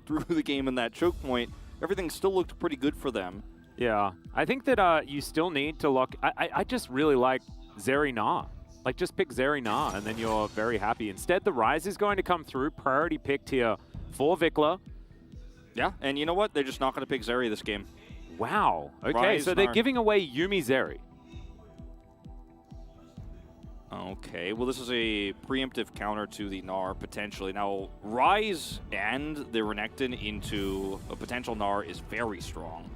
through the game in that choke point, everything still looked pretty good for them. Yeah, I think that you still need to lock. I just really like Zeri Na. Like, just pick Zeri Na, and then you're very happy. Instead, the Rise is going to come through. Priority picked here for Vikla. Yeah, and you know what? They're just not going to pick Zeri this game. Wow. Okay, Rise, so they're giving away Yuumi Zeri. Okay, well, this is a preemptive counter to the Gnar, potentially. Now, Rise and the Renekton into a potential Gnar is very strong.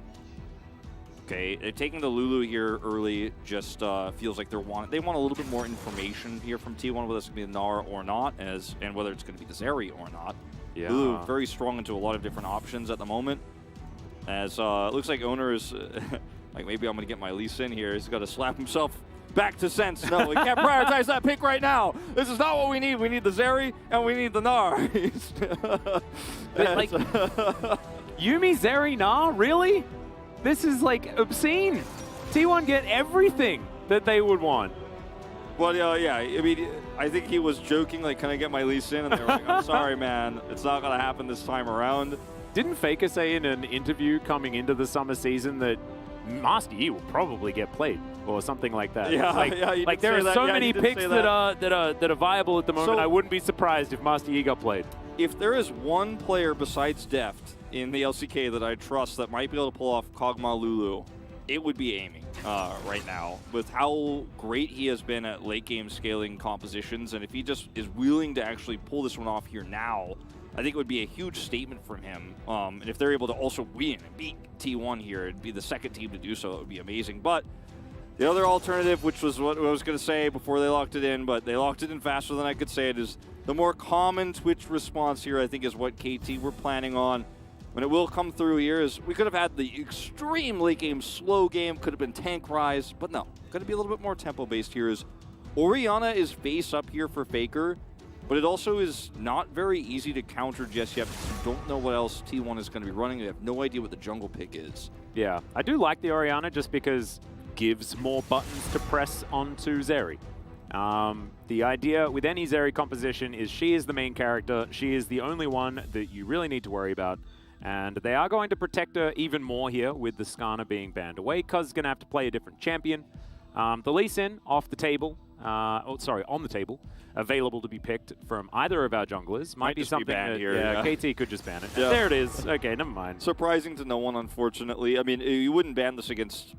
Okay, taking the Lulu here early just feels like they want a little bit more information here from T1, whether it's going to be the Gnar or not, and whether it's going to be the Zeri or not. Yeah. Lulu very strong into a lot of different options at the moment. As it looks like Owner is, like, maybe I'm going to get my Lee Sin here. He's got to slap himself back to sense. No, we can't prioritize that pick right now. This is not what we need. We need the Zeri and we need the Gnar. But, like, Yuumi Zeri Na? Really? This is, like, obscene. T1 get everything that they would want. Well, yeah, I mean, I think he was joking, like, can I get my Lee Sin? And they were like, I'm sorry, man. It's not going to happen this time around. Didn't Faker say in an interview coming into the summer season that Master Yi will probably get played or something like that? Yeah, like, yeah, like there are so many picks that are viable at the moment. So, I wouldn't be surprised if Master Yi got played. If there is one player besides Deft in the LCK that I trust that might be able to pull off Kog'Maw Lulu, it would be Amy right now. With how great he has been at late game scaling compositions, and if he just is willing to actually pull this one off here now, I think it would be a huge statement from him. And if they're able to also win and beat T1 here, it'd be the second team to do so. It would be amazing. But the other alternative, which was what I was going to say before they locked it in, but they locked it in faster than I could say it, is the more common Twitch response here, I think, is what KT were planning on. When it will come through here is we could have had the extreme late game slow game, could have been tank Rise, but no, going to be a little bit more tempo based here. Is Orianna is face up here for Faker, but it also is not very easy to counter just yet because you don't know what else T1 is going to be running. You have no idea what the jungle pick is. Yeah, I do like the Orianna just because it gives more buttons to press onto Zeri. The idea with any Zeri composition is she is the main character. She is the only one that you really need to worry about. And they are going to protect her even more here with the Skarner being banned away. Cuz is going to have to play a different champion. The Lee Sin off the table. On the table. Available to be picked from either of our junglers. Might be something banned that, here. Yeah, KT could just ban it. Yeah. There it is. Okay, never mind. Surprising to no one, unfortunately. I mean, you wouldn't ban this against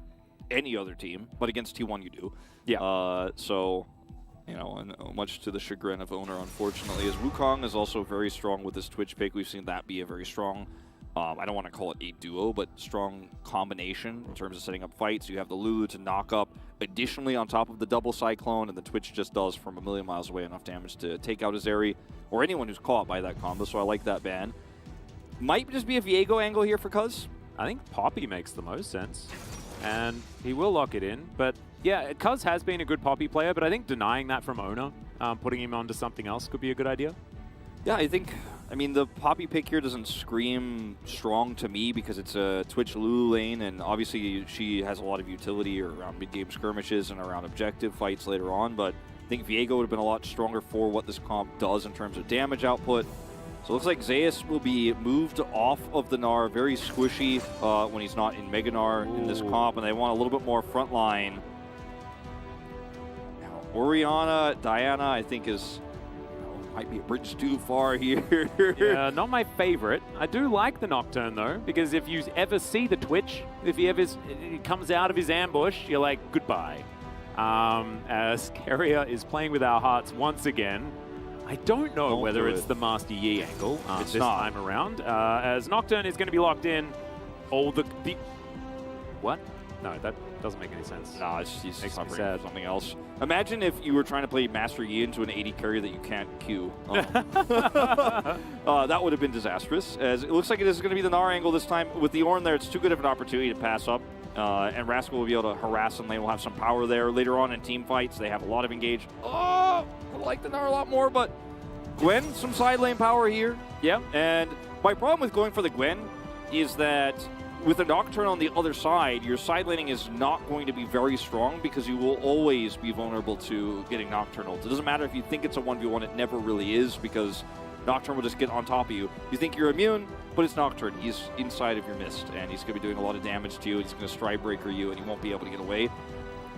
any other team, but against T1 you do. Yeah. So, you know, and much to the chagrin of Owner, unfortunately, as Wukong is also very strong with this Twitch pick. We've seen that be a very strong, I don't want to call it a duo, but strong combination in terms of setting up fights. You have the Lulu to knock up additionally on top of the double Cyclone, and the Twitch just does from a million miles away enough damage to take out a Zeri or anyone who's caught by that combo, so I like that ban. Might just be a Viego angle here for Cuz. I think Poppy makes the most sense, and he will lock it in. But yeah, Cuz has been a good Poppy player, but I think denying that from Owner, putting him onto something else could be a good idea. Yeah, I mean, the Poppy pick here doesn't scream strong to me because it's a Twitch Lulu lane, and obviously she has a lot of utility around mid-game skirmishes and around objective fights later on, but I think Viego would have been a lot stronger for what this comp does in terms of damage output. So it looks like Zeus will be moved off of the Gnar, very squishy when he's not in Mega Gnar in this comp, and they want a little bit more frontline. Now, Orianna, Diana, I think might be a bridge too far here. Yeah, not my favorite. I do like the Nocturne though, because if you ever see the Twitch, if he ever comes out of his ambush, you're like, goodbye. As Carrier is playing with our hearts once again. I don't know whether it's the Master Yi angle this time around, as Nocturne is going to be locked in. What? No, that doesn't make any sense. No, he's sad. Something else. Imagine if you were trying to play Master Yi into an 80 carry that you can't Q. That would have been disastrous. As it looks like it is going to be the Gnar angle this time. With the Ornn there, it's too good of an opportunity to pass up. And Rascal will be able to harass them. They will have some power there. Later on in team fights, they have a lot of engage. Oh, I like the Gnar a lot more, but Gwen, some side lane power here. Yeah. And my problem with going for the Gwen is that with a Nocturne on the other side, your side laning is not going to be very strong because you will always be vulnerable to getting Nocturnal. It doesn't matter if you think it's a 1v1, it never really is because Nocturne will just get on top of you. You think you're immune, but it's Nocturne. He's inside of your mist, and he's going to be doing a lot of damage to you. He's going to Stride Breaker you, and he won't be able to get away.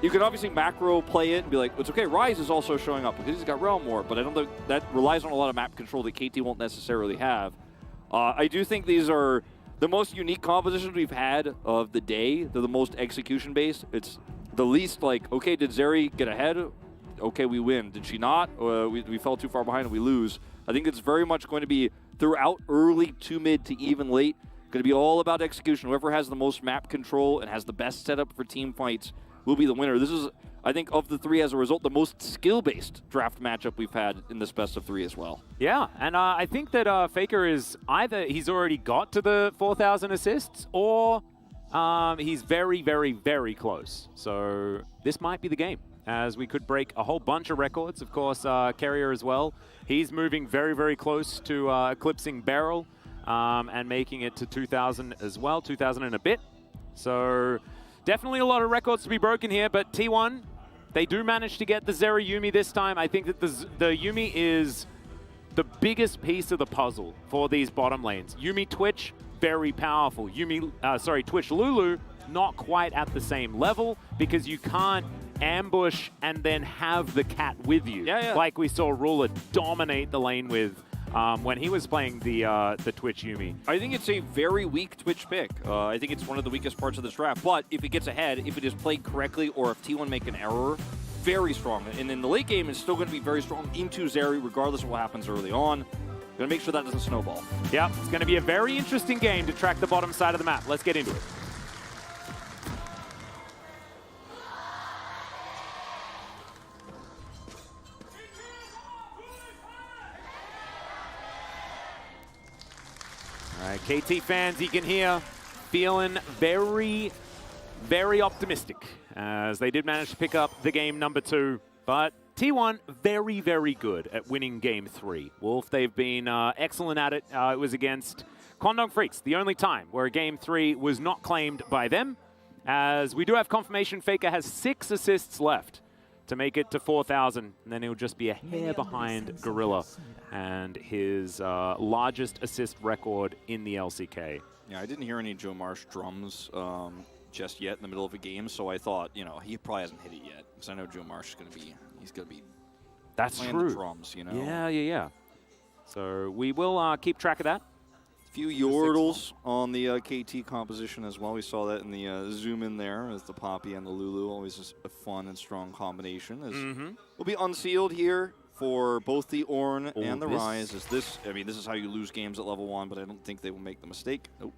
You can obviously macro play it and be like, it's okay, Rise is also showing up because he's got Realm War, but I don't think that relies on a lot of map control that KT won't necessarily have. I do think these are the most unique compositions we've had of the day. They're the most execution-based. It's the least like, okay, did Zeri get ahead? Okay, we win. Did she not? We fell too far behind and we lose. I think it's very much going to be throughout early to mid to even late. Going to be all about execution. Whoever has the most map control and has the best setup for team fights will be the winner. This is, I think, of the three as a result, the most skill-based draft matchup we've had in this best of three as well. Yeah, and I think that Faker is either he's already got to the 4,000 assists or he's very, very, very close. So this might be the game, as we could break a whole bunch of records. Of course, Carrier as well. He's moving very, very close to eclipsing Beryl and making it to 2,000 as well, 2,000 and a bit. So definitely a lot of records to be broken here, but T1, they do manage to get the Zeri Yuumi this time. I think that the Yuumi is the biggest piece of the puzzle for these bottom lanes. Yuumi Twitch, very powerful. Twitch Lulu, not quite at the same level because you can't ambush and then have the cat with you. Like we saw Ruler dominate the lane with when he was playing the Twitch Yuumi. I think it's a very weak Twitch pick. I think it's one of the weakest parts of this draft. But if it gets ahead, if it is played correctly, or if T1 make an error, very strong. And in the late game, it's still going to be very strong into Zeri, regardless of what happens early on. Going to make sure that doesn't snowball. Yeah, it's going to be a very interesting game to track the bottom side of the map. Let's get into it. All right, KT fans, you can hear, feeling very, very optimistic, as they did manage to pick up the game number 2. But T1, very, very good at winning game 3. Wolf, they've been excellent at it. It was against Condom Freaks, the only time where game 3 was not claimed by them. As we do have confirmation, Faker has 6 assists left to make it to 4,000, and then he'll just be a hair behind Gorilla and his largest assist record in the LCK. Yeah, I didn't hear any Joe Marsh drums just yet in the middle of a game, so I thought, you know, he probably hasn't hit it yet, because I know Joe Marsh is going to be, he's going to be That's playing true. the drums, you know? Yeah. So we will keep track of that. Few yordles on the KT composition as well. We saw that in the zoom in there as the Poppy and the Lulu. Always a fun and strong combination. Will be unsealed here for both the Ornn and the Rise. This is how you lose games at level 1, but I don't think they will make the mistake. Nope.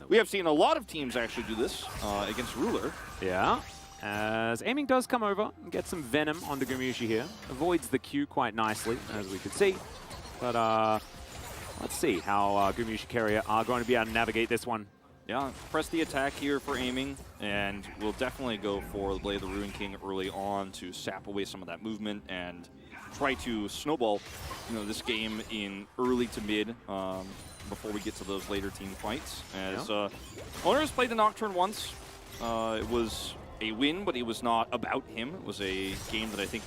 We have seen a lot of teams actually do this against Ruler. Yeah. As aiming does come over and get some venom onto Gumayusi here. Avoids the Q quite nicely, as we could see. But let's see how Gumayusi Carrier are going to be able to navigate this one. Yeah, press the attack here for aiming, and we'll definitely go for the Blade of the Ruin King early on to sap away some of that movement and try to snowball, this game in early to mid before we get to those later team fights. As Owner has played the Nocturne once. It was a win, but it was not about him. It was a game that I think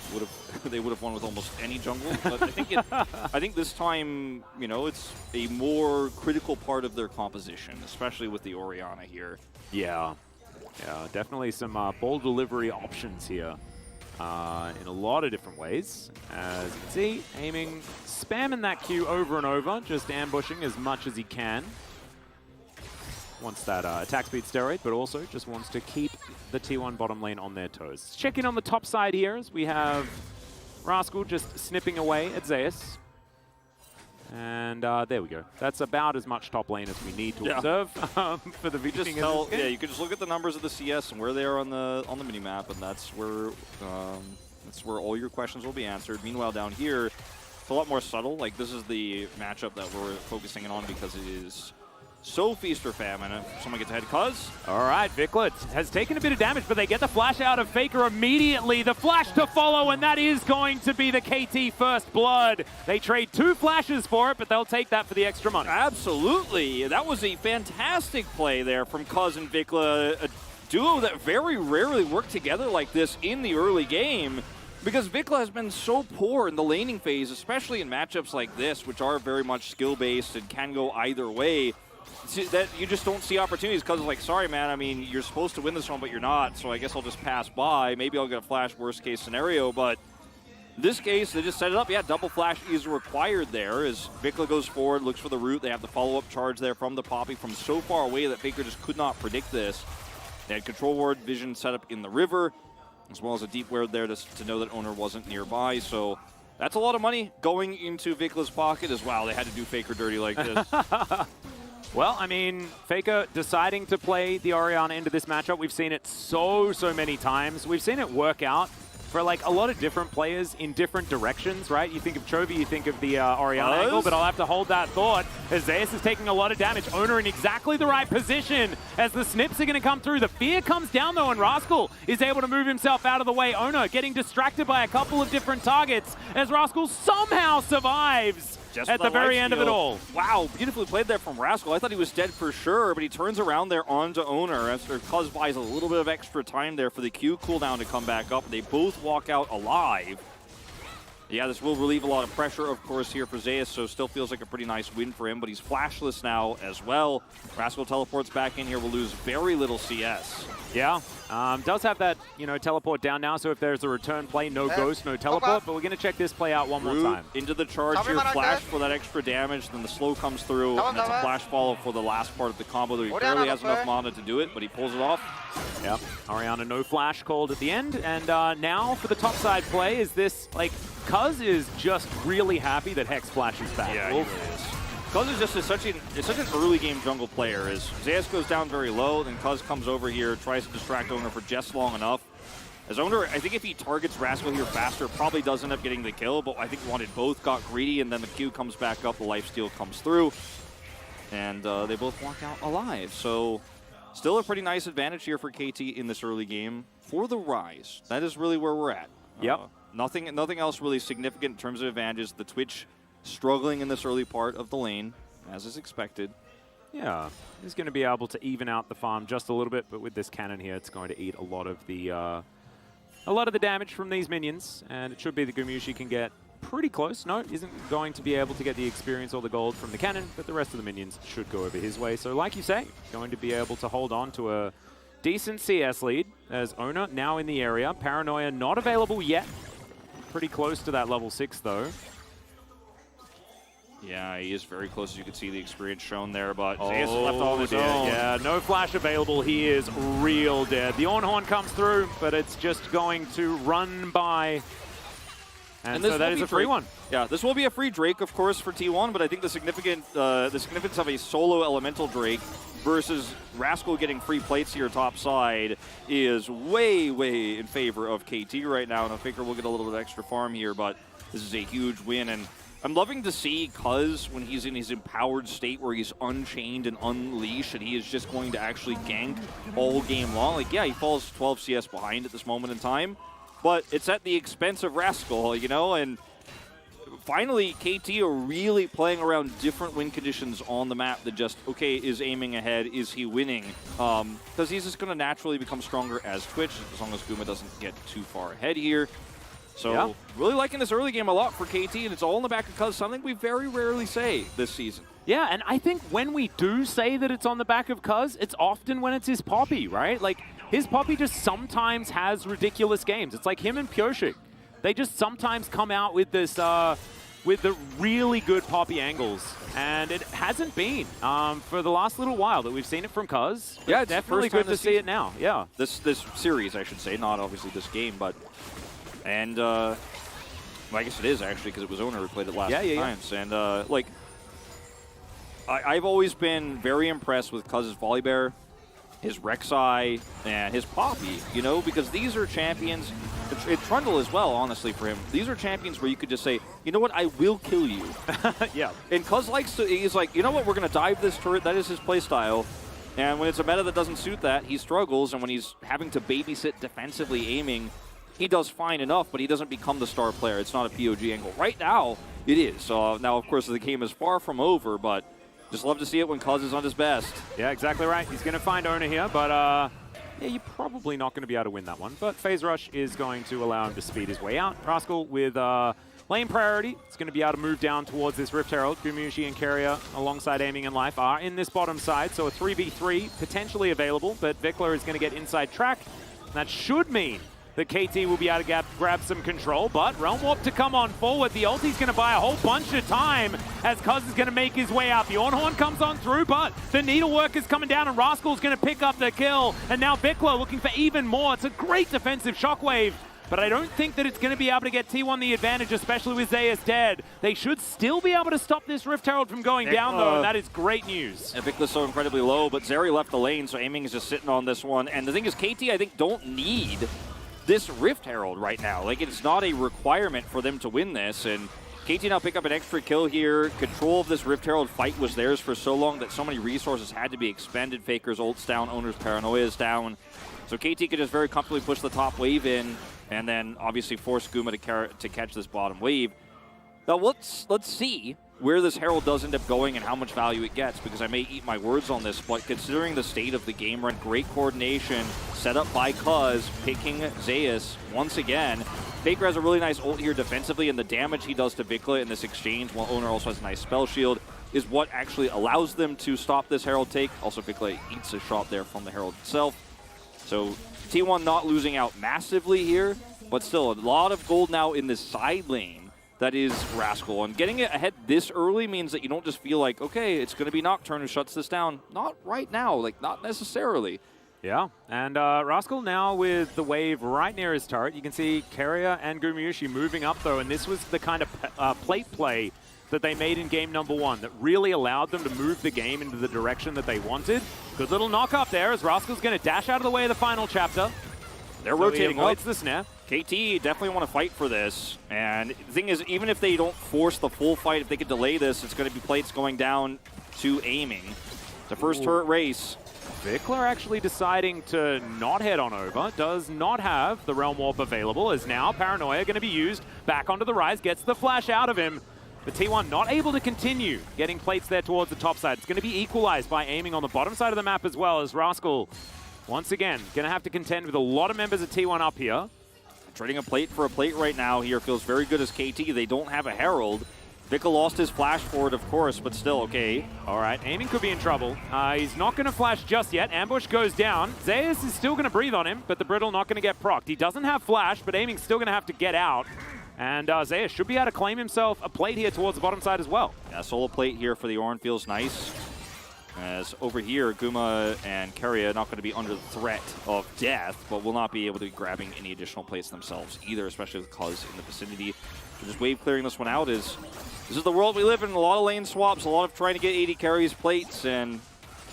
they would have won with almost any jungle. But I think this time, it's a more critical part of their composition, especially with the Orianna here. Yeah, definitely some ball delivery options here in a lot of different ways. As you can see, aiming, spamming that Q over and over, just ambushing as much as he can. Wants that attack speed steroid, but also just wants to keep the T1 bottom lane on their toes. Check in on the top side here as we have Rascal just snipping away at Zeus. And there we go. That's about as much top lane as we need to observe for the beginning of this game. Yeah, you can just look at the numbers of the CS and where they are on the minimap, and that's where all your questions will be answered. Meanwhile, down here, it's a lot more subtle. Like, this is the matchup that we're focusing on because it is so feast or famine. If someone gets ahead, All right, Viklet has taken a bit of damage, but they get the flash out of Faker immediately. The flash to follow, and that is going to be the KT first blood. They trade 2 flashes for it, but they'll take that for the extra money. Absolutely. That was a fantastic play there from Cuz and Vikla, a duo that very rarely work together like this in the early game, because Vikla has been so poor in the laning phase, especially in matchups like this, which are very much skill-based and can go either way. that you just don't see opportunities because it's like, sorry, man, I mean, you're supposed to win this one, but you're not, so I guess I'll just pass by. Maybe I'll get a flash, worst case scenario, but in this case, they just set it up. Yeah, double flash is required there as Vikla goes forward, looks for the root. They have the follow-up charge there from the Poppy from so far away that Faker just could not predict this. They had control ward vision set up in the river, as well as a deep ward there to know that owner wasn't nearby, so that's a lot of money going into Vikla's pocket as well. They had to do Faker dirty like this. Well, I mean, Faker deciding to play the Orianna into this matchup, we've seen it so many times. We've seen it work out for like a lot of different players in different directions, right? You think of Chovy, you think of the Orianna angle, but I'll have to hold that thought as Zeus is taking a lot of damage. Owner in exactly the right position as the snips are going to come through. The fear comes down though, and Rascal is able to move himself out of the way. Owner getting distracted by a couple of different targets as Rascal somehow survives. Just at the very end of it all. Wow, beautifully played there from Rascal. I thought he was dead for sure, but he turns around there onto Owner after Cuz buys a little bit of extra time there for the Q cooldown to come back up. They both walk out alive. Yeah, this will relieve a lot of pressure, of course, here for Zeus, so still feels like a pretty nice win for him, but he's flashless now as well. Rascal teleports back in here, will lose very little CS. Yeah, does have that, you know, teleport down now, so if there's a return play, no ghost, no teleport, but we're going to check this play out one more time. Into the charge here, flash for that extra damage, then the slow comes through, and it's a flash follow for the last part of the combo, though he barely has enough mana to do it, but he pulls it off. Yep, Orianna no flash called at the end, and now for the topside play, is this, like, Cuz is just really happy that Hex flashes back. Yeah, he really is. Cuz is just such an early game jungle player. As Zeus goes down very low, then Cuz comes over here, tries to distract Owner for just long enough. As Owner, I think if he targets Rascal here faster, probably does end up getting the kill, but I think he wanted both, got greedy, and then the Q comes back up, the lifesteal comes through, and they both walk out alive. So still a pretty nice advantage here for KT in this early game for the Rise. That is really where we're at. Yep. Nothing else really significant in terms of advantages. The Twitch struggling in this early part of the lane, as is expected. Yeah, he's going to be able to even out the farm just a little bit, but with this cannon here, it's going to eat a lot of the damage from these minions, and it should be that Gumayusi can get pretty close. No, isn't going to be able to get the experience or the gold from the cannon, but the rest of the minions should go over his way. So like you say, going to be able to hold on to a decent CS lead as Owner now in the area. Paranoia not available yet. Pretty close to that level 6 though. Yeah, he is very close, as you can see the experience shown there, but Zeus is left on his own. Yeah, no flash available. He is real dead. The Ornhorn comes through, but it's just going to run by. And so that is a free one. Yeah, this will be a free Drake, of course, for T1, but I think the significance of a solo elemental Drake versus Rascal getting free plates here top side is way in favor of KT right now, and I think we'll get a little bit of extra farm here, but this is a huge win, and I'm loving to see Cuz when he's in his empowered state where he's unchained and unleashed, and he is just going to actually gank all game long. Like, yeah, he falls 12 CS behind at this moment in time, but it's at the expense of Rascal, you know, and finally, KT are really playing around different win conditions on the map that just, okay, is aiming ahead, is he winning? Because he's just going to naturally become stronger as Twitch, as long as Guma doesn't get too far ahead here. So, yeah, really liking this early game a lot for KT, and it's all in the back of Cuz, something we very rarely say this season. Yeah, and I think when we do say that it's on the back of Cuz, it's often when it's his Poppy, right? Like, his Poppy just sometimes has ridiculous games. It's like him and Pyoshik. They just sometimes come out with this, with the really good Poppy angles, and it hasn't been for the last little while that we've seen it from Cuz. Yeah, it's definitely good to see it now. Yeah, this series, I should say, not obviously this game, but well, I guess it is actually because it was Owner who played it last times, and like I've always been very impressed with Cuz's Volibear, his Rek'Sai, and his Poppy, you know, because these are champions. Trundle as well, honestly, for him. These are champions where you could just say, you know what, I will kill you. Yeah. And Cuz likes to, he's like, you know what, we're going to dive this turret. That is his playstyle. And when it's a meta that doesn't suit that, he struggles. And when he's having to babysit defensively aiming, he does fine enough, but he doesn't become the star player. It's not a POG angle. Right now, it is. Now, of course, the game is far from over, but just love to see it when Cuz is on his best. Yeah, exactly right. He's going to find Owner here, but yeah, you're probably not going to be able to win that one. But Phase Rush is going to allow him to speed his way out. Rascal with, well, lane priority. It's going to be able to move down towards this Rift Herald. Gumayusi and Keria, alongside Aiming and Life, are in this bottom side, so a 3v3 potentially available, but Vickler is going to get inside track. And that should mean that KT will be able to grab some control, but Realm Warp to come on forward. The ulti's going to buy a whole bunch of time as Cuz is going to make his way out. The Ornhorn comes on through, but the Needlework is coming down and Rascal's going to pick up the kill. And now Vickler looking for even more. It's a great defensive shockwave, but I don't think that it's going to be able to get T1 the advantage, especially with Zeus dead. They should still be able to stop this Rift Herald from going down, though, and that is great news. And Vickler's so incredibly low, but Zeri left the lane, so Aiming is just sitting on this one. And the thing is, KT, I think, don't need this Rift Herald right now. Like, it's not a requirement for them to win this, and KT now pick up an extra kill here. Control of this Rift Herald fight was theirs for so long that so many resources had to be expended. Faker's ult's down, Owner's Paranoia is down. So KT could just very comfortably push the top wave in, and then obviously force Guma to catch this bottom wave. Now let's see where this Herald does end up going and how much value it gets, because I may eat my words on this, but considering the state of the game run, great coordination set up by Cuz, picking Zeus once again. Faker has a really nice ult here defensively, and the damage he does to Vickler in this exchange, while Owner also has a nice spell shield, is what actually allows them to stop this Herald take. Also, Vickler eats a shot there from the Herald itself. So T1 not losing out massively here, but still a lot of gold now in this side lane. That is Rascal, and getting it ahead this early means that you don't just feel like, okay, it's going to be Nocturne who shuts this down. Not right now, like, not necessarily. Yeah, and Rascal now with the wave right near his turret. You can see Keria and Gumayusi moving up, though, and this was the kind of plate play that they made in game number 1 that really allowed them to move the game into the direction that they wanted. Good little knock up there as Rascal's going to dash out of the way of the final chapter. They're rotating up. The snare. KT definitely want to fight for this, and the thing is, even if they don't force the full fight, if they could delay this, it's going to be plates going down to Aiming. The first turret race. Vickler actually deciding to not head on over, does not have the Realm Warp available, is now Paranoia going to be used back onto the rise, gets the flash out of him, but T1 not able to continue getting plates there towards the top side. It's going to be equalized by Aiming on the bottom side of the map as well, as Rascal, once again, going to have to contend with a lot of members of T1 up here. Trading a plate for a plate right now here feels very good as KT. They don't have a Herald. Vickler lost his flash forward, of course, but still okay. All right, Aiming could be in trouble. He's not going to flash just yet. Ambush goes down. Zeus is still going to breathe on him, but the Brittle not going to get procced. He doesn't have flash, but Aiming's still going to have to get out. And Zeus should be able to claim himself a plate here towards the bottom side as well. Yeah, solo plate here for the Ornn feels nice. As over here, Guma and Keria not going to be under the threat of death, but will not be able to be grabbing any additional plates themselves either, especially with Cuz in the vicinity. So just wave clearing this one out this is the world we live in. A lot of lane swaps, a lot of trying to get 80 carries plates, and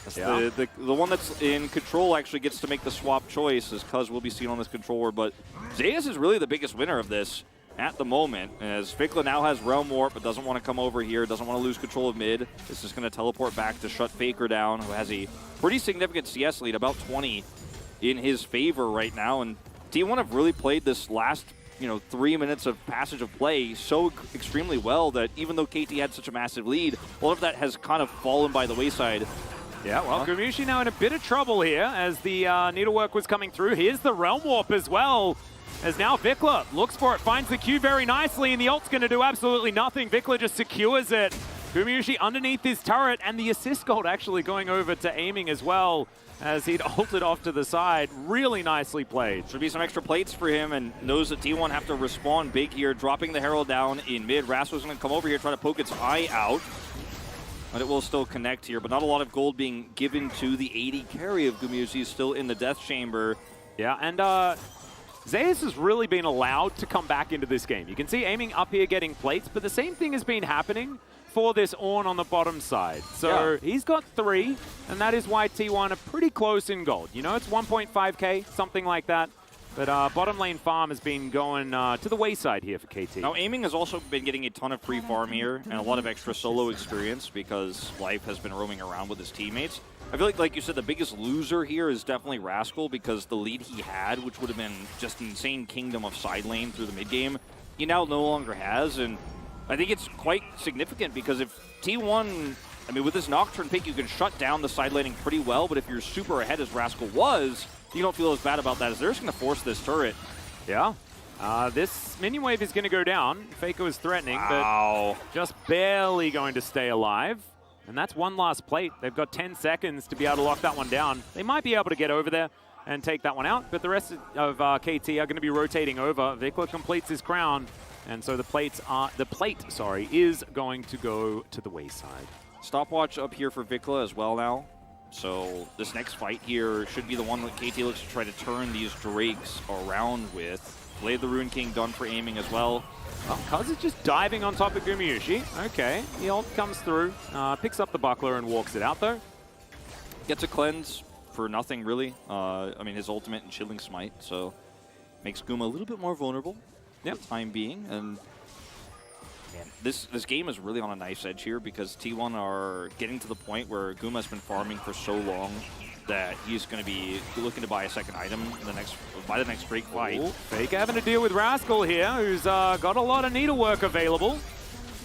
the one that's in control actually gets to make the swap choice, as Cuz will be seen on this controller. But Zeus is really the biggest winner of this at the moment, as Vickler now has Realm Warp, but doesn't want to come over here, doesn't want to lose control of mid. It's just going to teleport back to shut Faker down, who has a pretty significant CS lead, about 20 in his favor right now. And T1 have really played this last 3 minutes of passage of play so extremely well that even though KT had such a massive lead, a lot of that has kind of fallen by the wayside. Yeah, well, Gumayusi now in a bit of trouble here as the Needlework was coming through. Here's the Realm Warp as well. As now Vickler looks for it, finds the Q very nicely, and the ult's going to do absolutely nothing. Vickler just secures it. Gumayusi underneath his turret, and the assist gold actually going over to Aiming as well, as he'd ulted off to the side. Really nicely played. Should be some extra plates for him, and knows that T1 have to respond big here, dropping the Herald down in mid. Rascal's going to come over here, try to poke its eye out. But it will still connect here, but not a lot of gold being given to the 80 carry of Gumayusi, still in the death chamber. Yeah, and Zeus has really been allowed to come back into this game. You can see Aiming up here getting plates, but the same thing has been happening for this Ornn on the bottom side. So he's got 3, and that is why T1 are pretty close in gold. You know, it's 1.5k, something like that. But bottom lane farm has been going to the wayside here for KT. Now, Aiming has also been getting a ton of free farm here and a lot of extra solo experience because Life has been roaming around with his teammates. I feel like you said, the biggest loser here is definitely Rascal, because the lead he had, which would have been just an insane kingdom of side lane through the mid game, he now no longer has. And I think it's quite significant because if T1, I mean, with this Nocturne pick, you can shut down the side laning pretty well, but if you're super ahead as Rascal was, you don't feel as bad about that, as they're just going to force this turret. Yeah. This minion wave is going to go down. Faker was threatening, Wow. but just barely going to stay alive. And that's one last plate. They've got 10 seconds to be able to lock that one down. They might be able to get over there and take that one out, but the rest of KT are going to be rotating over. Rekkles completes his crown, and so the plate is going to go to the wayside. Stopwatch up here for Rekkles as well now. So this next fight here should be the one that KT looks to try to turn these Drakes around with. Blade the Rune King done for aiming as well. Well, Cuz is just diving on top of Gumayusi. Okay, the ult comes through, picks up the buckler and walks it out though. Gets a cleanse for nothing really. I mean his ultimate and Chilling Smite, so makes Guma a little bit more vulnerable for the time being. And man, this game is really on a knife's edge here because T1 are getting to the point where Guma's been farming for so long that he's going to be looking to buy a second item by the next break fight. Faker having to deal with Rascal here, who's got a lot of needlework available.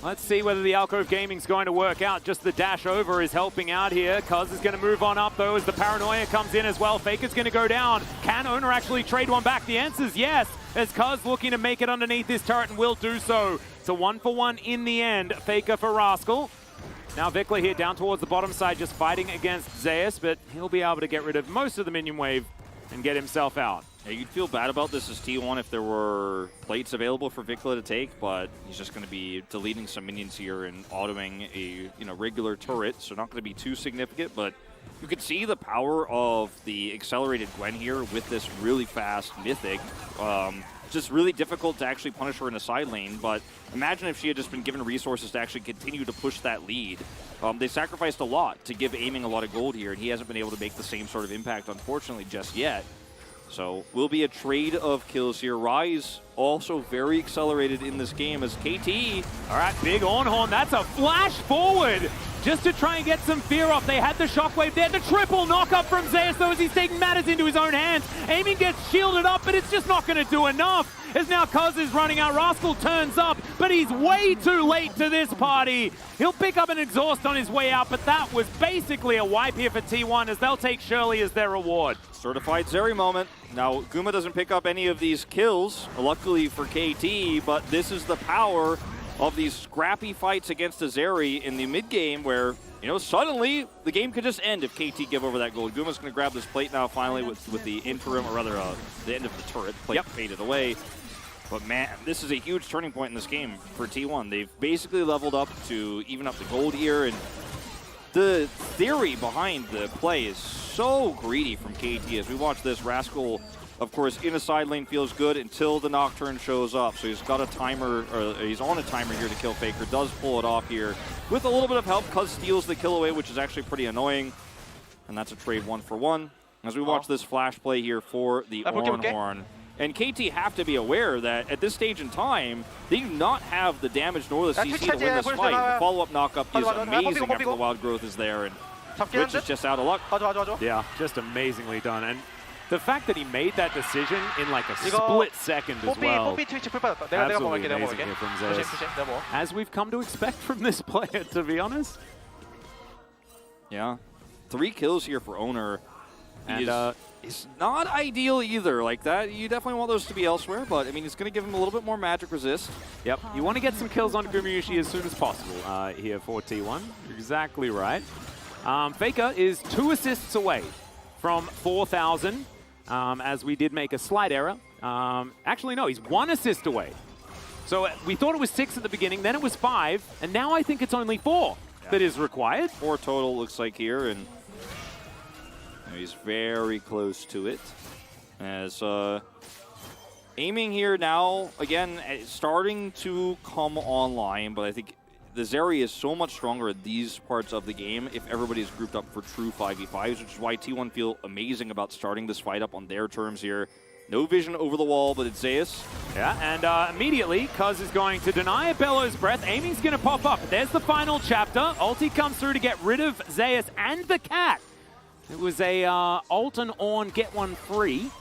Let's see whether the Alcove Gaming's going to work out. Just the dash over is helping out here. Cuz is going to move on up, though, as the Paranoia comes in as well. Faker's going to go down. Can Owner actually trade one back? The answer's yes, as Cuz looking to make it underneath this turret and will do so. It's a 1-for-1 in the end. Faker for Rascal. Now Rekkles here down towards the bottom side, just fighting against Zeus, but he'll be able to get rid of most of the minion wave and get himself out. Yeah, you'd feel bad about this as T1 if there were plates available for Rekkles to take, but he's just going to be deleting some minions here and autoing a regular turret, so not going to be too significant, but you could see the power of the accelerated Gwen here with this really fast Mythic. Just really difficult to actually punish her in a side lane, but imagine if she had just been given resources to actually continue to push that lead. They sacrificed a lot to give aiming a lot of gold here, and he hasn't been able to make the same sort of impact, unfortunately, just yet. So will be a trade of kills here. Rise also very accelerated in this game as KT. All right, big Ornhorn. That's a flash forward just to try and get some fear off. They had the shockwave there. The triple knockup from Zeus, though, as he's taking matters into his own hands. Aiming gets shielded up, but it's just not going to do enough. As now Cuz is running out. Rascal turns up, but he's way too late to this party. He'll pick up an exhaust on his way out, but that was basically a wipe here for T1 as they'll take Shirley as their reward. Certified Zeri moment. Now, Guma doesn't pick up any of these kills, luckily for KT, but this is the power of these scrappy fights against a Zeri in the mid-game where, suddenly the game could just end if KT give over that gold. Guma's going to grab this plate now finally with the interim, or rather the end of the turret. Plate faded away. But man, this is a huge turning point in this game for T1. They've basically leveled up to even up the gold here, and the theory behind the play is so greedy from KT. As we watch this, Rascal, of course, in a side lane feels good until the Nocturne shows up. So he's got a timer, or he's on a timer here to kill Faker. Does pull it off here with a little bit of help. Cuz steals the kill away, which is actually pretty annoying. And that's a trade 1-for-1. As we watch this flash play here for the Ornhorn. And KT have to be aware that at this stage in time, they do not have the damage nor the CC to win this fight. The follow-up knockup is amazing after the wild growth is there, and Rich is just out of luck. Yeah, just amazingly done. And the fact that he made that decision in like a split second as well. Absolutely amazing here from Zeus. As we've come to expect from this player, to be honest. Yeah. 3 kills here for Owner. And it's not ideal either. Like that, you definitely want those to be elsewhere, but I mean, it's going to give him a little bit more magic resist. Yep, you want to get some kills on Gumayusi as soon as possible here for T1. Exactly right. Faker is 2 assists away from 4,000, as we did make a slight error. Actually, no, he's 1 assist away. So we thought it was 6 at the beginning, then it was 5, and now I think it's only 4 that is required. 4 total looks like here, and he's very close to it. As aiming here now, again, starting to come online, but I think the Zeri is so much stronger at these parts of the game if everybody's grouped up for true 5v5s, which is why T1 feel amazing about starting this fight up on their terms here. No vision over the wall, but it's Zeus. Yeah, and immediately, Cuz is going to deny a Bellow's Breath. Aiming's going to pop up. There's the final chapter. Othy comes through to get rid of Zeus and the cat. It was a ult and Ornn get one free.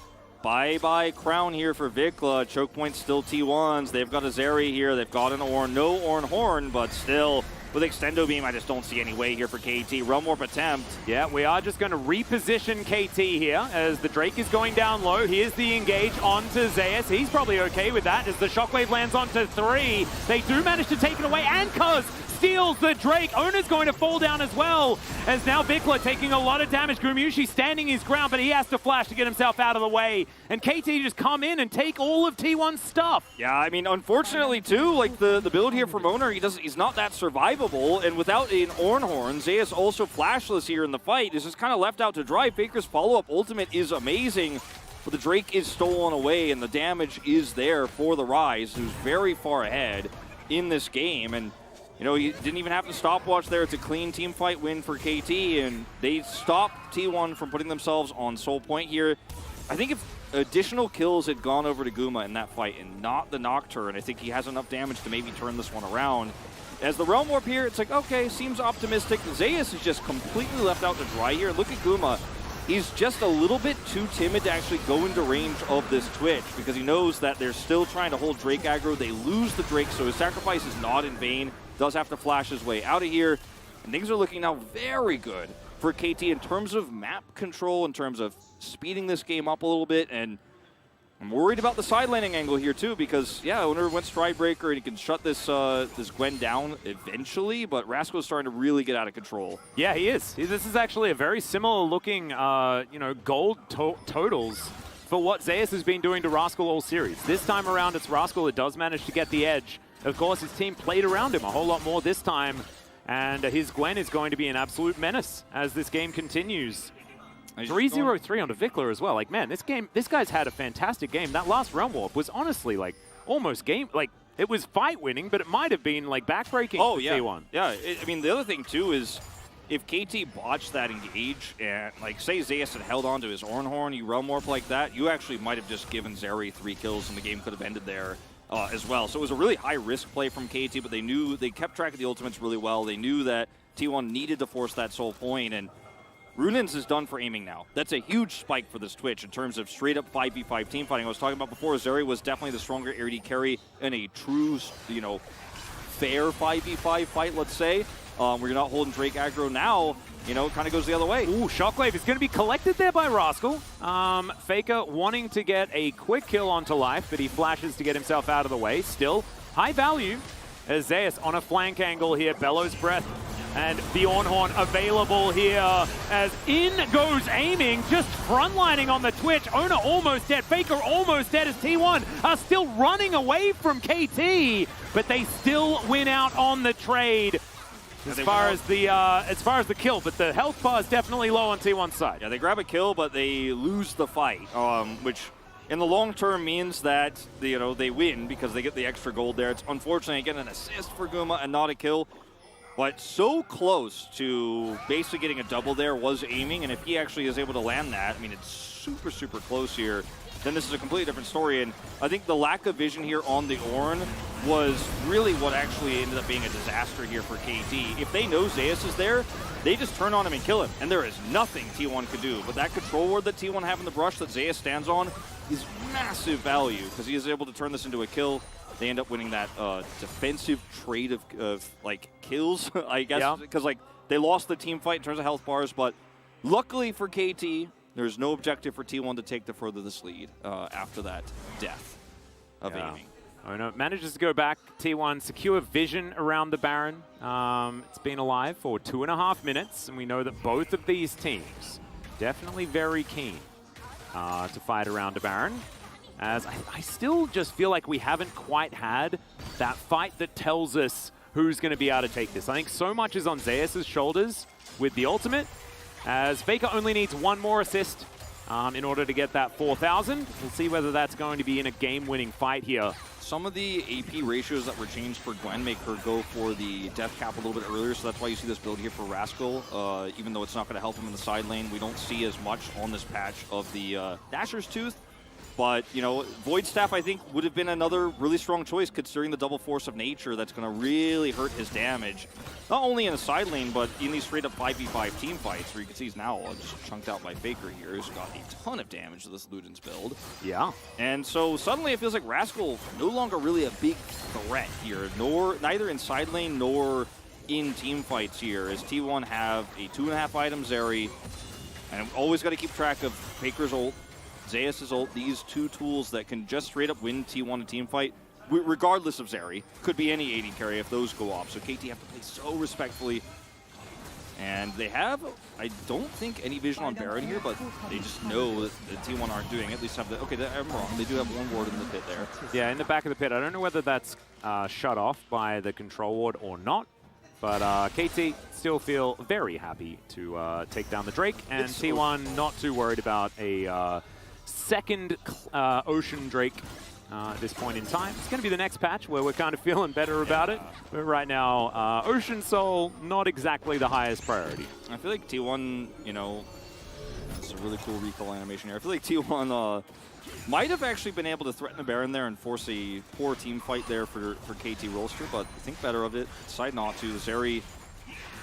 Bye-bye crown here for Rekkles. Choke point still T1s. They've got a Zeri here. They've got an Ornn. No Ornhorn, but still with Extendo Beam, I just don't see any way here for KT. Realm Warp attempt. Yeah, we are just going to reposition KT here as the Drake is going down low. Here's the engage onto Zeus. He's probably okay with that as the Shockwave lands onto 3. They do manage to take it away, and Cuz steals the Drake. Owner's going to fall down as well, as now Vikla taking a lot of damage. Gumayusi standing his ground, but he has to flash to get himself out of the way. And KT just come in and take all of T1's stuff. Yeah, I mean, unfortunately, too, like the build here from Owner, he's not that survivable. And without an Ornhorn, Zeus also flashless here in the fight. Is just kind of left out to dry. Faker's follow-up ultimate is amazing, but the Drake is stolen away, and the damage is there for the Rise, who's very far ahead in this game. And you know, he didn't even have to stopwatch there. It's a clean team fight win for KT, and they stopped T1 from putting themselves on Soul Point here. I think if additional kills had gone over to Guma in that fight and not the Nocturne, I think he has enough damage to maybe turn this one around. As the Realm Warp here, it's like, okay, seems optimistic. Zeus is just completely left out to dry here. Look at Guma. He's just a little bit too timid to actually go into range of this Twitch because he knows that they're still trying to hold Drake aggro. They lose the Drake, so his sacrifice is not in vain. Does have to flash his way out of here. And things are looking now very good for KT in terms of map control, in terms of speeding this game up a little bit. And I'm worried about the side laning angle here too, because yeah, Owner went Stridebreaker and he can shut this this Gwen down eventually, but Rascal's starting to really get out of control. Yeah, he is. This is actually a very similar looking, you know, gold totals for what Zeus has been doing to Rascal all series. This time around, it's Rascal that does manage to get the edge. Of course, his team played around him a whole lot more this time, and his Gwen is going to be an absolute menace as this game continues. 3-0-3 onto Vikla as well. Like, man, this guy's had a fantastic game. That last Realm Warp was honestly, like, almost game, like, it was fight winning, but it might have been, like, backbreaking for T1. Yeah, I mean, the other thing, too, is if KT botched that engage and, like, say Zeus had held on to his Ornhorn, you Realm Warp like that, you actually might have just given Zeri 3 kills and the game could have ended there. As well. So it was a really high-risk play from KT, but they kept track of the ultimates really well. They knew that T1 needed to force that Soul Point, and Runins is done for aiming now. That's a huge spike for this Twitch in terms of straight-up 5v5 team fighting. I was talking about before, Zeri was definitely the stronger AD carry in a true, you know, fair 5v5 fight, let's say. Where you're not holding Drake aggro now, you know, it kind of goes the other way. Ooh, Shockwave is going to be collected there by Rascal. Faker wanting to get a quick kill onto life, but he flashes to get himself out of the way. Still, high value as Zeus on a flank angle here. Bellows Breath and the Ornhorn available here as in goes aiming, just frontlining on the Twitch. Owner almost dead, Faker almost dead as T1 are still running away from KT, but they still win out on the trade. As far as the kill, but the health bar is definitely low on T1's side. Yeah, they grab a kill, but they lose the fight, which in the long term means that they win because they get the extra gold there. It's unfortunate again an assist for Guma and not a kill, but so close to basically getting a double there was aiming, and if he actually is able to land that, I mean it's super close here. Then this is a completely different story, and I think the lack of vision here on the Ornn was really what actually ended up being a disaster here for KT. If they know Zeus is there, they just turn on him and kill him, and there is nothing T1 could do. But that control ward that T1 have in the brush that Zeus stands on is massive value, because he is able to turn this into a kill. They end up winning that defensive trade of like kills, I guess, because like they lost the team fight in terms of health bars, but luckily for KT, there's no objective for T1 to take to further this lead after that death of aiming. Oh no, manages to go back. T1 secure vision around the Baron. It's been alive for 2.5 minutes, and we know that both of these teams definitely very keen to fight around a Baron. As I still just feel like we haven't quite had that fight that tells us who's going to be able to take this. I think so much is on Zeus's shoulders with the ultimate, as Faker only needs one more assist in order to get that 4,000. We'll see whether that's going to be in a game-winning fight here. Some of the AP ratios that were changed for Gwen make her go for the death cap a little bit earlier, so that's why you see this build here for Rascal. Even though it's not going to help him in the side lane, we don't see as much on this patch of the Dasher's Tooth. But, you know, Void Staff, I think, would have been another really strong choice considering the double force of nature that's going to really hurt his damage. Not only in the side lane, but in these straight-up 5v5 team fights, where you can see he's now just chunked out by Faker here, who's got a ton of damage to this Luden's build. Yeah. And so suddenly it feels like Rascal no longer really a big threat here, neither in side lane nor in team fights here, as T1 have a 2.5 item Zeri, and always got to keep track of Faker's ult, Zeus' ult, these two tools that can just straight up win T1 a team fight, regardless of Zeri. Could be any AD carry if those go off. So KT have to play so respectfully. And they have, I don't think, any vision on Baron here, but they just know that the T1 aren't doing, at least have the, okay, I'm wrong, they do have one ward in the pit there. Yeah, in the back of the pit. I don't know whether that's shut off by the control ward or not, but KT still feel very happy to take down the Drake, and T1 not too worried about a second Ocean Drake at this point in time. It's going to be the next patch where we're kind of feeling better about it. But right now, Ocean Soul, not exactly the highest priority. I feel like T1, you know, it's a really cool recall animation here. I feel like T1 might have actually been able to threaten a Baron there and force a poor team fight there for KT ROLSTER, but think better of it. Decide not to. Zeri,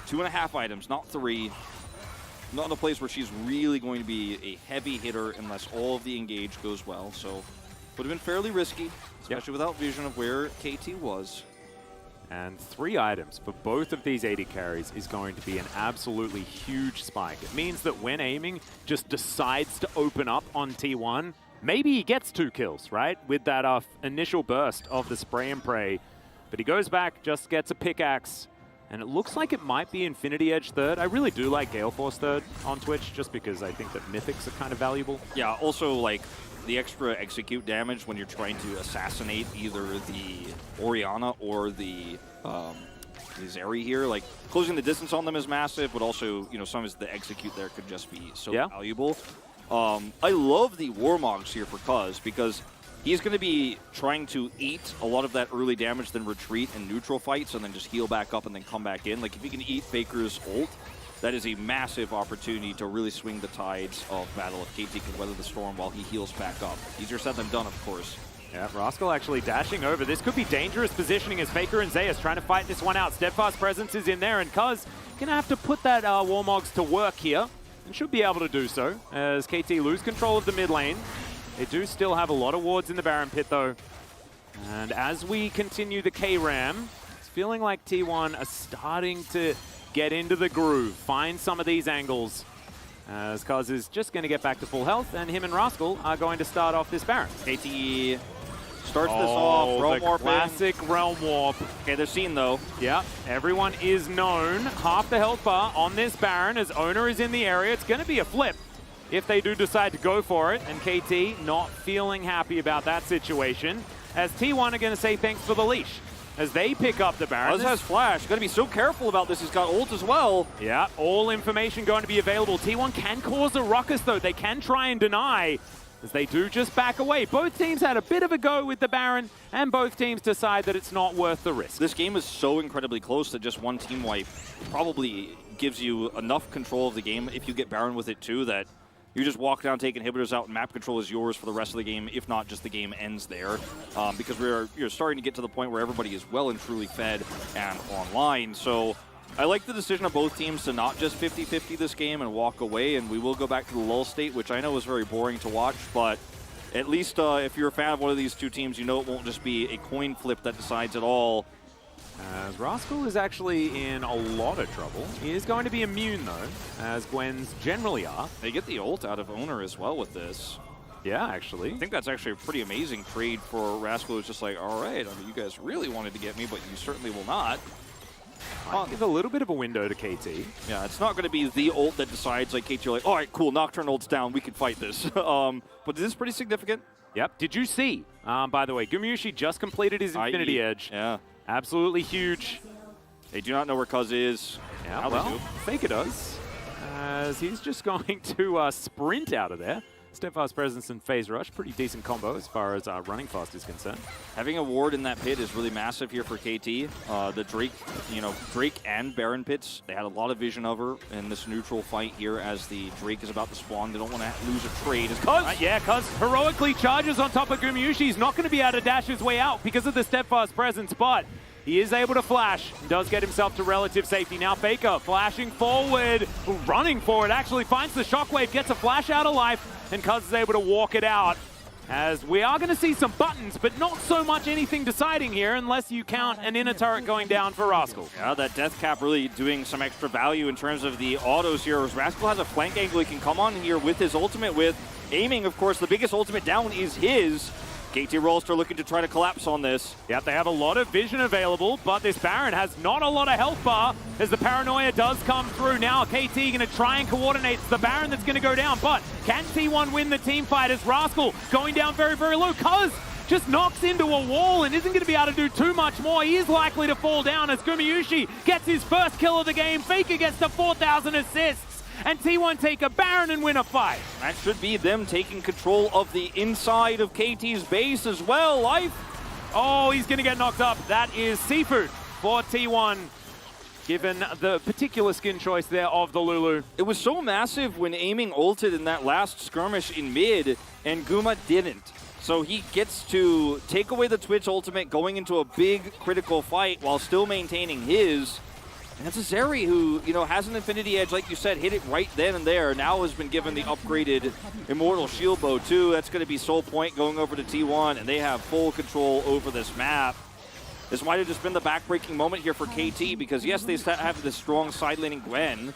2.5 items, not 3. Not in a place where she's really going to be a heavy hitter unless all of the engage goes well. So would have been fairly risky, especially without vision of where KT was. And 3 items for both of these AD carries is going to be an absolutely huge spike. It means that when aiming, just decides to open up on T1. Maybe he gets 2 kills, right? With that initial burst of the spray and pray. But he goes back, just gets a pickaxe. And it looks like it might be Infinity Edge third. I really do like Gale Force third on Twitch, just because I think that Mythics are kind of valuable. Yeah, also like the extra execute damage when you're trying to assassinate either the Orianna or the Zeri here. Like, closing the distance on them is massive, but also, you know, sometimes the execute there could just be so valuable. I love the Warmogs here for Cuz, because he's going to be trying to eat a lot of that early damage, then retreat in neutral fights, and then just heal back up and then come back in. Like, if he can eat Faker's ult, that is a massive opportunity to really swing the tides of battle if KT can weather the storm while he heals back up. Easier said than done, of course. Yeah, Rascal actually dashing over. This could be dangerous positioning as Faker and Zeus trying to fight this one out. Steadfast Presence is in there, and Cuz gonna have to put that Warmogs to work here, and should be able to do so as KT lose control of the mid lane. They do still have a lot of wards in the Baron pit though. And as we continue the K-Ram, it's feeling like T1 are starting to get into the groove, find some of these angles. As Cuz is just going to get back to full health, and him and Rascal are going to start off this Baron. KT starts this off, Realm Warp. Classic Realm Warp. Okay, they're seen though. Yeah, everyone is known. Half the health bar on this Baron as Owner is in the area. It's going to be a flip if they do decide to go for it, and KT not feeling happy about that situation, as T1 are going to say thanks for the leash as they pick up the Baron. Cuz has flash. Got to be so careful about this. He's got ult as well. Yeah, all information going to be available. T1 can cause a ruckus though. They can try and deny as they do just back away. Both teams had a bit of a go with the Baron, and both teams decide that it's not worth the risk. This game is so incredibly close that just one team wipe probably gives you enough control of the game if you get Baron with it too, that you just walk down, take inhibitors out, and map control is yours for the rest of the game. If not, just the game ends there. Because you're starting to get to the point where everybody is well and truly fed and online. So I like the decision of both teams to not just 50-50 this game and walk away. And we will go back to the lull state, which I know is very boring to watch. But at least if you're a fan of one of these two teams, you know it won't just be a coin flip that decides it all. As Rascal is actually in a lot of trouble. He is going to be immune though, as Gwens generally are. They get the ult out of Owner as well with this. Yeah, actually. I think that's actually a pretty amazing trade for Rascal. It's just like, all right, I mean, you guys really wanted to get me, but you certainly will not. Might give a little bit of a window to KT. Yeah, it's not going to be the ult that decides, like, KT, you're like, all right, cool, Nocturne ult's down, we can fight this. But this is pretty significant. Yep. Did you see, by the way, Gumayusi just completed his Infinity Edge. Yeah. Absolutely huge. They do not know where Cuz is. Yeah, well, Faker does, as he's just going to sprint out of there. Steadfast Presence and Phase Rush, pretty decent combo as far as running fast is concerned. Having a ward in that pit is really massive here for KT. The Drake, Drake and Baron pits, they had a lot of vision of her in this neutral fight here as the Drake is about to spawn. They don't want to lose a trade. Cuz heroically charges on top of Gumayusi. He's not going to be able to dash his way out because of the Steadfast Presence, but he is able to flash, does get himself to relative safety. Now Faker flashing forward, running forward, actually finds the shockwave, gets a flash out of life, and Cuz is able to walk it out. As we are going to see some buttons, but not so much anything deciding here unless you count an inner turret going down for Rascal. Yeah, that death cap really doing some extra value in terms of the autos here. As Rascal has a flank angle he can come on here with his ultimate with aiming, of course. The biggest ultimate down is his. KT ROLSTER looking to try to collapse on this. Yep, they have a lot of vision available, but this Baron has not a lot of health bar as the paranoia does come through. Now KT going to try and coordinate the Baron that's going to go down, but can T1 win the team fight as Rascal going down very, very low? Cuz just knocks into a wall and isn't going to be able to do too much more. He is likely to fall down as Gumayusi gets his first kill of the game. Faker gets the 4,000 assists. And T1 take a Baron and win a fight. That should be them taking control of the inside of KT's base as well. Life. Oh, he's going to get knocked up. That is shiphtur for T1, given the particular skin choice there of the Lulu. It was so massive when aiming ulted in that last skirmish in mid, and Guma didn't. So he gets to take away the Twitch ultimate going into a big critical fight while still maintaining his. And that's a Zeri who, you know, has an Infinity Edge, like you said, hit it right then and there. Now has been given the upgraded Immortal Shield Bow too. That's going to be Soul Point going over to T1, and they have full control over this map. This might have just been the backbreaking moment here for KT, because yes, they have this strong side laning Gwen,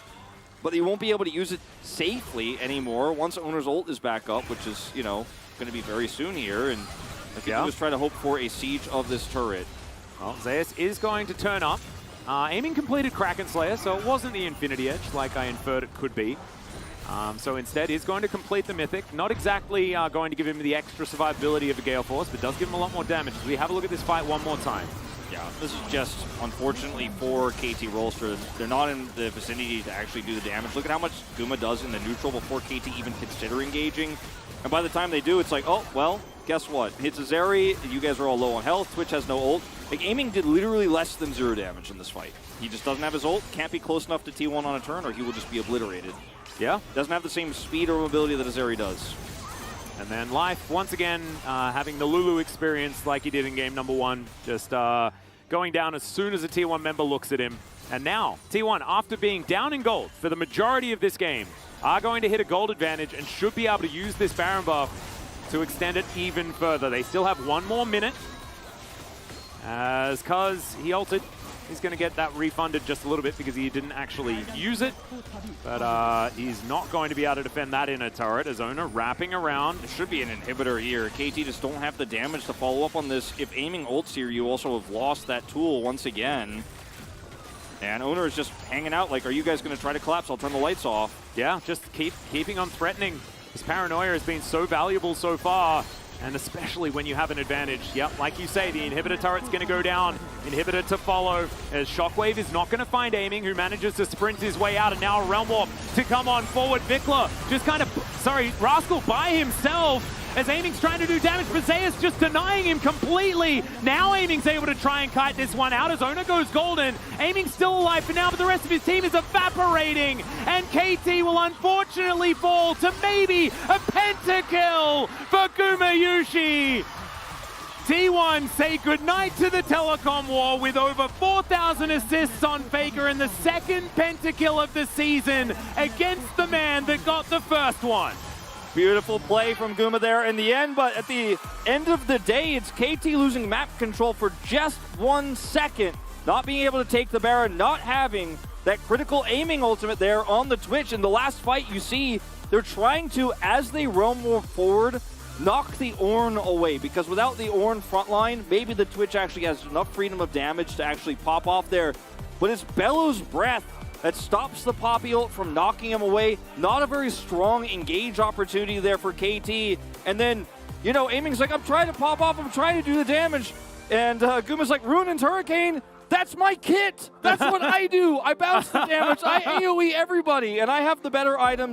but they won't be able to use it safely anymore once Owner's ult is back up, which is, you know, going to be very soon here. And I think he was trying to hope for a siege of this turret. Well, Zeus is going to turn up. Aiming completed Kraken Slayer, so it wasn't the Infinity Edge like I inferred it could be. So instead, he's going to complete the Mythic. Not exactly going to give him the extra survivability of a Gale Force, but does give him a lot more damage. As we have a look at this fight one more time. Yeah, this is just, unfortunately, for KT ROLSTER. They're not in the vicinity to actually do the damage. Look at how much Guma does in the neutral before KT even consider engaging. And by the time they do, it's like, oh, well, guess what? Hits a Zeri, you guys are all low on health, Twitch has no ult. Like, aiming did literally less than 0 damage in this fight. He just doesn't have his ult, can't be close enough to T1 on a turn, or he will just be obliterated. Yeah. Doesn't have the same speed or mobility that a Zeri does. And then Life, once again, having the Lulu experience like he did in game number 1, just going down as soon as a T1 member looks at him. And now, T1, after being down in gold for the majority of this game, are going to hit a gold advantage and should be able to use this Baron buff to extend it even further. They still have 1 more minute. As Cuz, he ulted. He's going to get that refunded just a little bit because he didn't actually use it. But he's not going to be able to defend that inner turret. As Owner wrapping around. There should be an inhibitor here. KT just don't have the damage to follow up on this. If aiming ults here, you also have lost that tool once again. And Owner is just hanging out like, are you guys going to try to collapse? I'll turn the lights off. Yeah, just keeping on threatening. His paranoia has been so valuable so far. And especially when you have an advantage. Yep, like you say, the inhibitor turret's going to go down. Inhibitor to follow, as Shockwave is not going to find aiming, who manages to sprint his way out, and now a Realm Warp to come on forward. Vikla just kind of, Rascal by himself, as Aiming's trying to do damage, but Zeus just denying him completely. Now Aiming's able to try and kite this one out as Owner goes golden. Aiming's still alive for now, but the rest of his team is evaporating. And KT will unfortunately fall to maybe a pentakill for Gumayusi. T1 say goodnight to the telecom war with over 4,000 assists on Faker and the second pentakill of the season against the man that got the first one. Beautiful play from Guma there in the end, but at the end of the day, it's KT losing map control for just 1 second. Not being able to take the Baron, not having that critical aiming ultimate there on the Twitch. In the last fight, you see they're trying to, as they roam more forward, knock the Ornn away, because without the Ornn frontline, maybe the Twitch actually has enough freedom of damage to actually pop off there. But it's Bellow's Breath that stops the Poppy ult from knocking him away. Not a very strong engage opportunity there for KT. And then, you know, Aiming's like, I'm trying to pop off, I'm trying to do the damage. And Guma's like, Ruin and Hurricane, that's my kit. That's what I do. I bounce the damage, I AoE everybody, and I have the better items.